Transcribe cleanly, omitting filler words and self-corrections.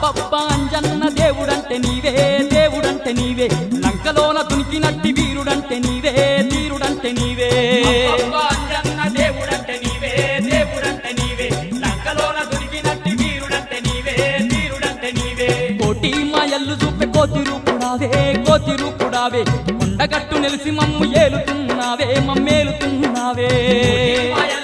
అబ్బబ్బా అంజన్న దేవుడంటే నీవే దేవుడంటే నీవే లంకలోన దునికినట్టి వీరుడంటే నీవే వీరుడంటే నీవే అంజన్న దేవుడంటే నీవే దేవుడంటే నీవే లంకలోన దొరికినట్టి వీరుడంటే నీవే వీరుడంటే నీవే కోటి మాయల్లు చూపే కోతి రూపుడావే కొండగట్టు నెలిసి మమ్ము ఏలుతున్నావే మమ్మేలుతున్నావే మాయల